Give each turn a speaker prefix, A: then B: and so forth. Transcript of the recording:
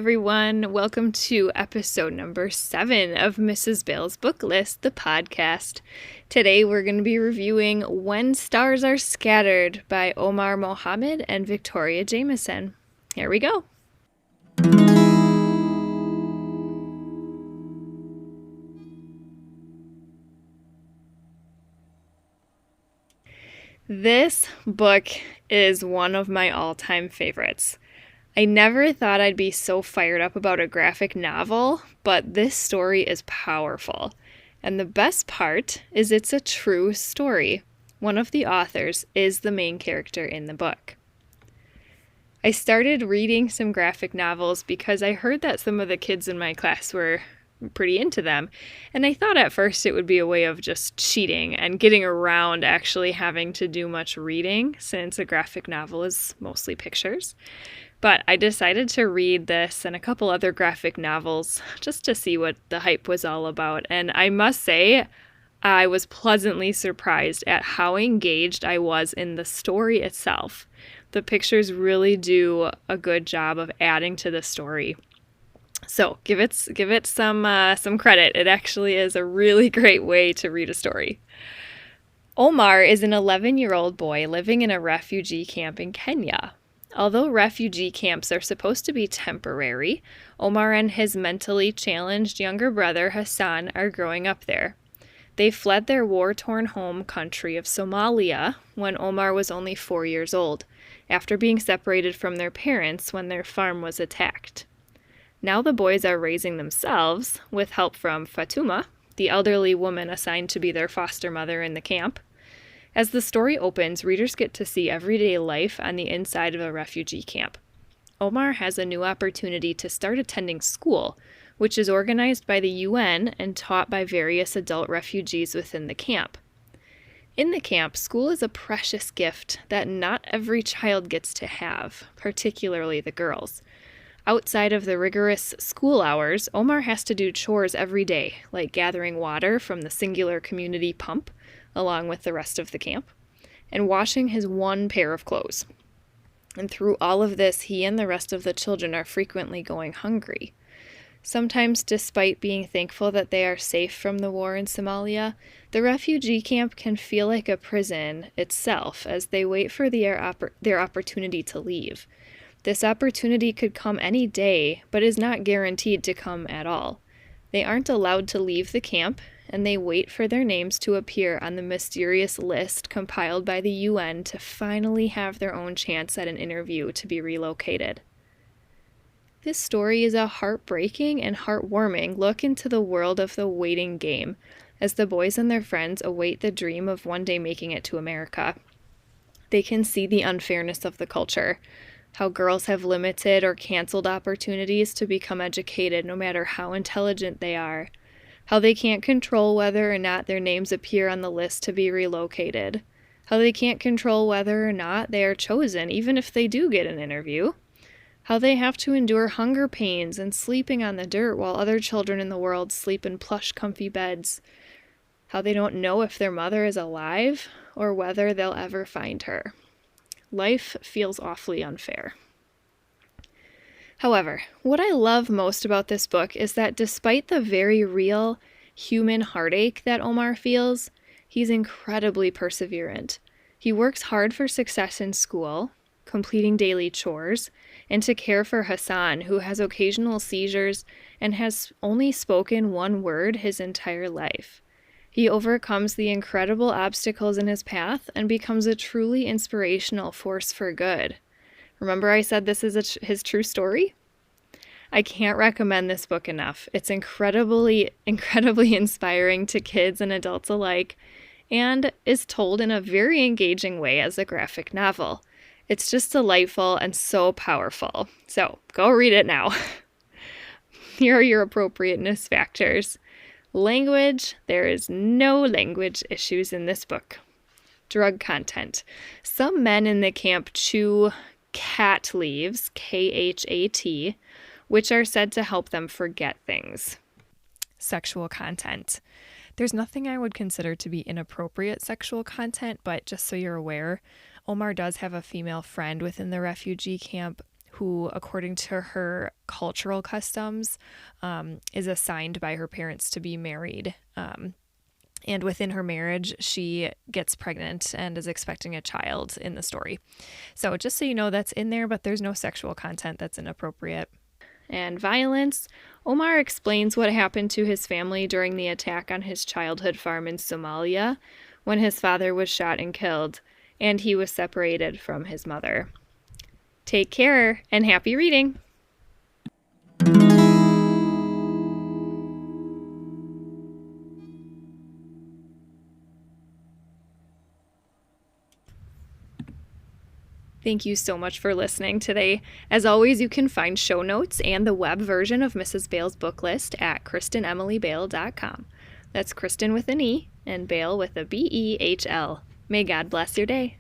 A: everyone. Welcome to episode number 7 of Mrs. Bale's Book List, the podcast. Today we're going to be reviewing When Stars Are Scattered by Omar Mohammed and Victoria Jameson. Here we go. This book is one of my all-time favorites. I never thought I'd be so fired up about a graphic novel, but this story is powerful. And the best part is it's a true story. One of the authors is the main character in the book. I started reading some graphic novels because I heard that some of the kids in my class were pretty into them. And I thought at first it would be a way of just cheating and getting around actually having to do much reading, since a graphic novel is mostly pictures. But I decided to read this and a couple other graphic novels just to see what the hype was all about. And I must say, I was pleasantly surprised at how engaged I was in the story itself. The pictures really do a good job of adding to the story. So give it some credit. It actually is a really great way to read a story. Omar is an 11-year-old boy living in a refugee camp in Kenya. Although refugee camps are supposed to be temporary, Omar and his mentally challenged younger brother Hassan are growing up there. They fled their war-torn home country of Somalia when Omar was only 4 years old, after being separated from their parents when their farm was attacked. Now the boys are raising themselves, with help from Fatuma, the elderly woman assigned to be their foster mother in the camp. As the story opens, readers get to see everyday life on the inside of a refugee camp. Omar has a new opportunity to start attending school, which is organized by the UN and taught by various adult refugees within the camp. In the camp, school is a precious gift that not every child gets to have, particularly the girls. Outside of the rigorous school hours, Omar has to do chores every day, like gathering water from the singular community pump, along with the rest of the camp, and washing his one pair of clothes. And through all of this, he and the rest of the children are frequently going hungry. Sometimes, despite being thankful that they are safe from the war in Somalia, the refugee camp can feel like a prison itself as they wait for their opportunity to leave. This opportunity could come any day, but is not guaranteed to come at all. They aren't allowed to leave the camp, and they wait for their names to appear on the mysterious list compiled by the UN to finally have their own chance at an interview to be relocated. This story is a heartbreaking and heartwarming look into the world of the waiting game, as the boys and their friends await the dream of one day making it to America. They can see the unfairness of the culture, how girls have limited or canceled opportunities to become educated no matter how intelligent they are, how they can't control whether or not their names appear on the list to be relocated, how they can't control whether or not they are chosen even if they do get an interview, how they have to endure hunger pains and sleeping on the dirt while other children in the world sleep in plush, comfy beds, how they don't know if their mother is alive or whether they'll ever find her. Life feels awfully unfair. However, what I love most about this book is that despite the very real human heartache that Omar feels, he's incredibly perseverant. He works hard for success in school, completing daily chores, and to care for Hassan, who has occasional seizures and has only spoken one word his entire life. He overcomes the incredible obstacles in his path and becomes a truly inspirational force for good. Remember I said this is his true story? I can't recommend this book enough. It's incredibly inspiring to kids and adults alike, and is told in a very engaging way as a graphic novel. It's just delightful and so powerful. So go read it now. Here are your appropriateness factors. Language, there is no language issues in this book. Drug content. Some men in the camp chew cat leaves, Khat, which are said to help them forget things. Sexual content. There's nothing I would consider to be inappropriate sexual content, but just so you're aware, Omar does have a female friend within the refugee camp who, according to her cultural customs, is assigned by her parents to be married. And within her marriage, she gets pregnant and is expecting a child in the story. So just so you know, that's in there, but there's no sexual content that's inappropriate. And violence. Omar explains what happened to his family during the attack on his childhood farm in Somalia when his father was shot and killed, and he was separated from his mother. Take care and happy reading! Thank you so much for listening today. As always, you can find show notes and the web version of Mrs. Bale's book list at KristenEmilyBale.com. That's Kristen with an E and Bale with a B-E-H-L. May God bless your day.